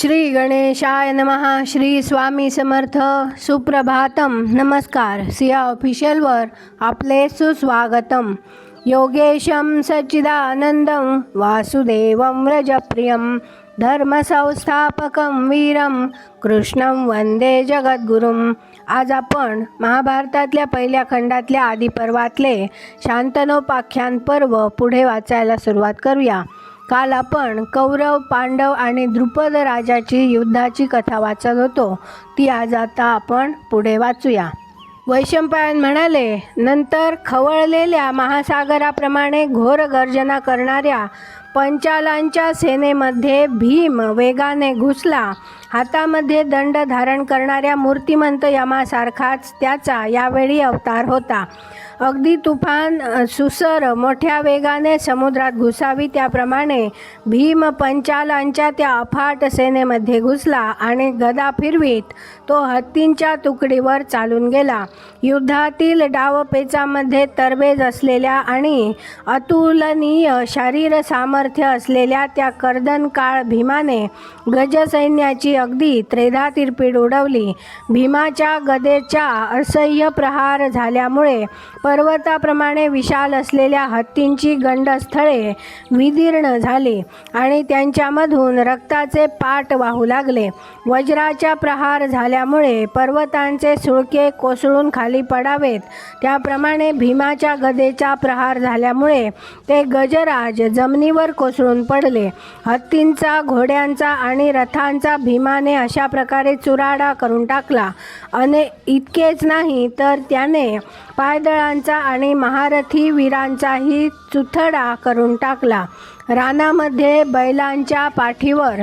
श्री गणेशाय नमः. श्री स्वामी समर्थ. सुप्रभातम. नमस्कार. सिया ऑफिशियलवर आपले सुस्वागतम. योगेशं सच्चिदानंदं वासुदेवं व्रजप्रियं धर्मसंस्थापकं वीरं कृष्णं वंदे जगद्गुरुं. आज आपण महाभारतातल्या पहिल्या खंडातल्या आदिपर्वातले शांतनोपाख्यान पर्व पुढे वाचायला सुरुवात करूया. काल आपण कौरव, पांडव आणि द्रुपद राजाची युद्धाची कथा वाचत होतो. ती आज आता आपण पुढे वाचूया. वैशंपायन म्हणाले, नंतर खवळलेल्या महासागराप्रमाणे घोर गर्जना करणाऱ्या पंचालांच्या सेनेमध्ये भीम वेगाने घुसला. हातामध्ये दंड धारण करणाऱ्या मूर्तिमंत यमासारखाच त्याचा यावेळी अवतार होता. अगदी तुफान सुसर मोठ्या वेगाने समुद्रात घुसावी त्याप्रमाणे भीम पंचालांच्या त्या अफाट सेनेमध्ये घुसला आणि गदा फिरवीत तो हत्तींच्या तुकडीवर चालून गेला. युद्धातील डावपेचामध्ये तरबेज असलेल्या आणि अतुलनीय शरीर सामर्थ्य असलेल्या त्या कर्दनकाळ भीमाने गजसैन्याची अगदी त्रेधा तिरपीड उडवली. भीमाच्या गदेच्या असह्य प्रहार झाल्यामुळे पर्वताप्रमाणे विशाल असलेल्या हत्तींची गंडस्थळे विदीर्ण झाली आणि त्यांच्यामधून रक्ताचे पाट वाहू लागले. वज्राच्या प्रहार झाल्यामुळे पर्वतांचे सुळके कोसळून खाली पडावेत त्याप्रमाणे भीमाच्या गदेचा प्रहार झाल्यामुळे ते गजराज जमिनीवर कोसळून पडले. हत्तींचा, घोड्यांचा आणि रथांचा भीमाने अशा प्रकारे चुराडा करून टाकला. इतकेच नाही तर त्याने पायदळांचा आणि महारथी वीरांचाही चुथडा करून टाकला. रानामध्ये बैलांच्या पाठीवर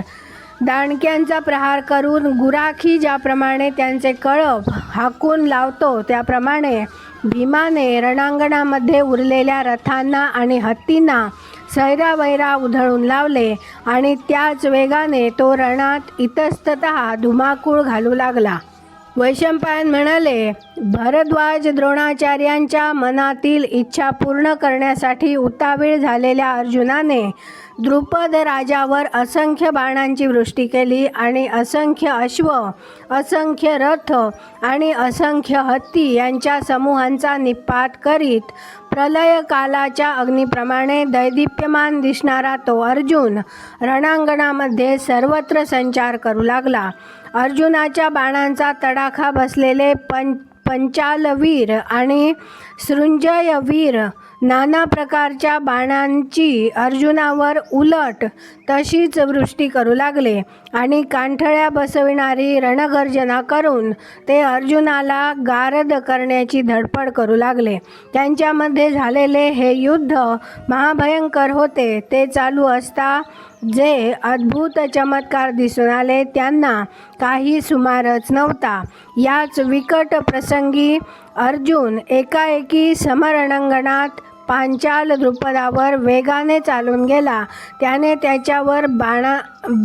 दांडक्यांचा प्रहार करून गुराखी ज्याप्रमाणे त्यांचे कळप हाकून लावतो त्याप्रमाणे भीमाने रणांगणामध्ये उरलेल्या रथांना आणि हत्तींना सैरावैरा उधळून लावले आणि त्याच वेगाने तो रणात इतस्ततः धुमाकूळ घालू लागला. वैशंपायन म्हणाले, भरद्वाज द्रोणाचार्यांच्या मनातील इच्छा पूर्ण करण्यासाठी उतावीळ झालेल्या अर्जुनाने द्रुपद राजावर असंख्य बाणांची वृष्टी केली आणि असंख्य अश्व, असंख्य रथ आणि असंख्य हत्ती यांच्या समूहांचा निपात करीत प्रलय कालाच्या अग्निप्रमाणे दैदिप्यमान दिसणारा तो अर्जुन रणांगणामध्ये सर्वत्र संचार करू लागला. अर्जुनाच्या बाणांचा तडाखा बसलेले पंचालवीर आणि सृंजयवीर नाना प्रकारच्या बाणांची अर्जुनावर उलट तशीच वृष्टी करू लागले आणि कांठळ्या बसविणारी रणगर्जना करून ते अर्जुनाला गारद करण्याची धडपड करू लागले. त्यांच्यामध्ये झालेले हे युद्ध महाभयंकर होते. ते चालू असता जे अद्भुत चमत्कार दिसून आले त्यांना काही सुमारच नव्हता. याच विकट प्रसंगी अर्जुन एकाएकी समरणांगणात पांचाल द्रुपदावर वेगाने चालून गेला. त्याने त्याच्यावर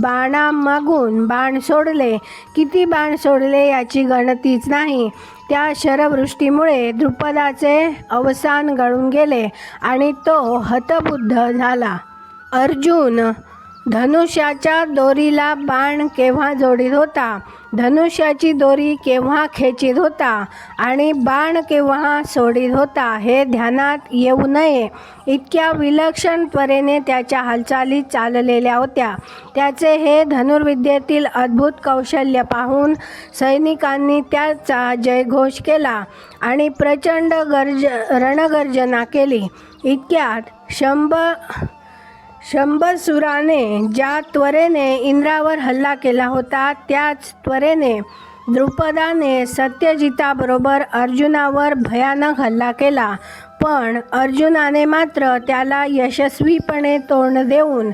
बाणामागून बाण सोडले. किती बाण सोडले याची गणतीच नाही. त्या शरवृष्टीमुळे द्रुपदाचे अवसान गळून गेले आणि तो हतबुद्ध झाला. अर्जुन धनुष्याच्या दोरीला बाण केव्हा जोडीत होता, धनुष्याची दोरी केव्हा खेचीत होता आणि बाण केव्हा सोडीत होता हे ध्यानात येऊ नये इतक्या विलक्षण त्वरेने त्याच्या हालचाली चाललेल्या होत्या. त्याचे हे धनुर्विद्येतील अद्भुत कौशल्य पाहून सैनिकांनी त्याचा जयघोष केला आणि प्रचंड रणगर्जना केली. इतक्यात शंभसुराने ज्या त्वरेने इंद्रावर हल्ला केला होता त्याच त्वरेने द्रुपदाने सत्यजिताबरोबर अर्जुनावर भयानक हल्ला केला. पण अर्जुनाने मात्र त्याला यशस्वीपणे तोंड देऊन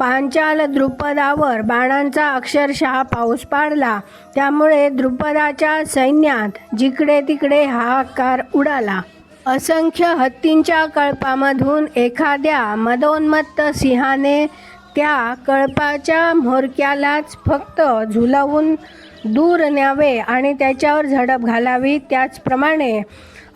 पांचाल द्रुपदावर बाणांचा अक्षरशः पाऊस पाडला. त्यामुळे द्रुपदाच्या सैन्यात जिकडे तिकडे हाहाकार उडाला. असंख्य हत्तींच्या कळपामधून एखाद्या मदोन्मत्त सिंहाने त्या कळपाच्या म्होरक्यालाच फक्त झुलवून दूर न्यावे आणि त्याच्यावर झडप घालावी. त्याचप्रमाणे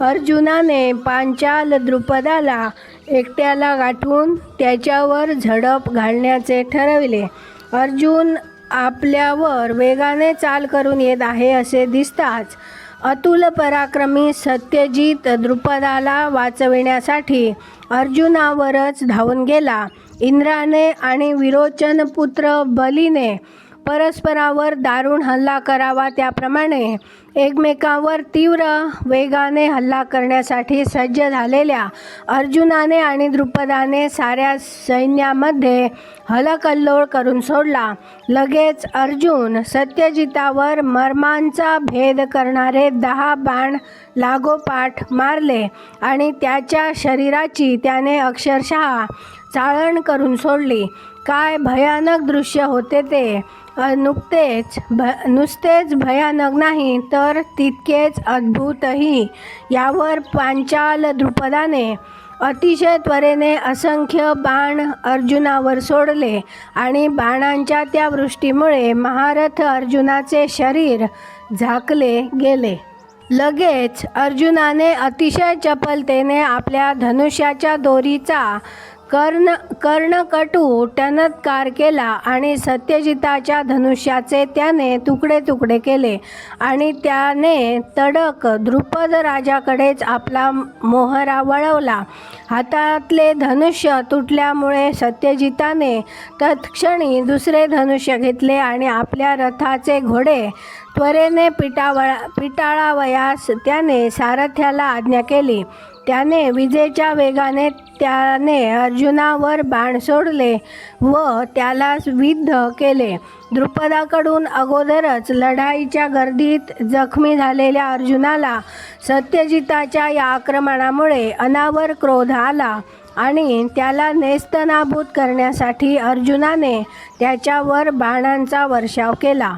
अर्जुनाने पांचाल द्रुपदाला एकट्याला गाठून त्याच्यावर झडप घालण्याचे ठरविले. अर्जुन आपल्यावर वेगाने चाल करून येत आहे असे दिसताच अतुल पराक्रमी सत्यजित द्रुपदाला वाचविण्यासाठी अर्जुनावरच धावून गेला. इंद्राने आणि विरोचन पुत्र बलीने परस्परावर दारुण हल्ला करावा त्याप्रमाणे एकमेकांवर तीव्र वेगाने हल्ला करण्यासाठी सज्ज झालेल्या अर्जुनाने आणि द्रुपदाने साऱ्या सैन्यामध्ये हलकल्लोळ करून सोडला. लगेच अर्जुन सत्यजितावर मर्मांचा भेद करणारे 10 बाण लागोपाठ मारले आणि त्याच्या शरीराची त्याने अक्षरशः चाळण करून सोडली. काय भयानक दृश्य होते ते! नुसतेच भयानक नाही तर तितकेच अद्भुतही. यावर पांचाल द्रुपदाने अतिशय त्वरेने असंख्य बाण अर्जुनावर सोडले आणि बाणांच्या त्या वृष्टीमुळे महारथ अर्जुनाचे शरीर झाकले गेले. लगेच अर्जुनाने अतिशय चपलतेने आपल्या धनुष्याच्या दोरीचा कर्णकटू टणत्कार केला आणि सत्यजिताच्या धनुष्याचे त्याने तुकडे तुकडे केले आणि त्याने तडक द्रुपद राजाकडेच आपला मोहरा वळवला. हातातले धनुष्य तुटल्यामुळे सत्यजिताने तत्क्षणी दुसरे धनुष्य घेतले आणि आपल्या रथाचे घोडे त्वरेने पिटाळावयास त्याने सारथ्याला आज्ञा केली. त्याने विजेच्या वेगाने अर्जुनावर बाण सोडले व त्याला विद्ध केले. द्रुपदाकडून अगोदरच लढाईच्या गर्दीत जखमी झालेल्या अर्जुनाला सत्यजिताच्या या आक्रमणामुळे अनावर क्रोध आला आणि त्याला नेस्तनाबूत करण्यासाठी अर्जुनाने त्याच्यावर बाणांचा वर्षाव केला.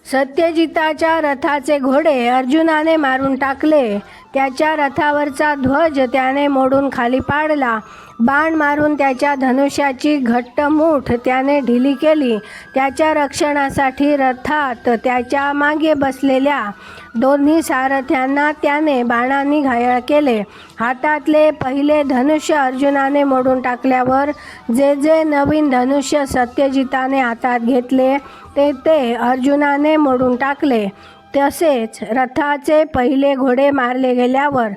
सत्यजिताच्या रथाचे घोडे अर्जुनाने मारून टाकले. त्याच्या रथावरचा ध्वज त्याने मोडून खाली पाडला. बाण मारून त्याच्या धनुष्याची घट्ट मूठ त्याने ढिली केली. त्याच्या रक्षणासाठी रथात त्याच्या मागे बसलेल्या दोन्ही सारथ्यांना त्याने बाणांनी घायल केले. हातातले पहिले धनुष्य अर्जुनाने मोडून टाकल्यावर जे नवीन धनुष्य सत्यजिताने हातात घेतले ते अर्जुनाने मोडून टाकले. तसेच रथाचे पहिले घोडे मारले गेल्यावर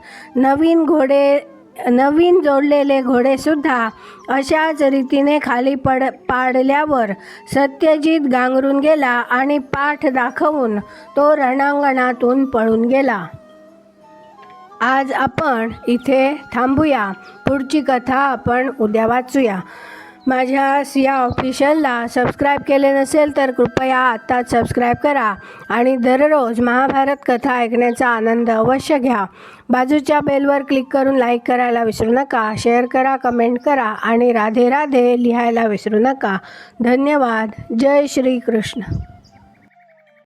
नवीन जोडलेले घोडेसुद्धा अशाच रीतीने खाली पाडल्यावर सत्यजित गांगरून गेला आणि पाठ दाखवून तो रणांगणातून पळून गेला. आज आपण इथे थांबूया. पुढची कथा आपण उद्या वाचूया. माझ्या सिया ऑफिशियलला सबस्क्राईब केले नसेल तर कृपया आत्ताच सबस्क्राईब करा आणि दररोज महाभारत कथा ऐकण्याचा आनंद अवश्य घ्या. बाजूच्या बेलवर क्लिक करून लाईक करायला विसरू नका. शेअर करा, कमेंट करा आणि राधे राधे लिहायला विसरू नका. धन्यवाद. जय श्री कृष्ण.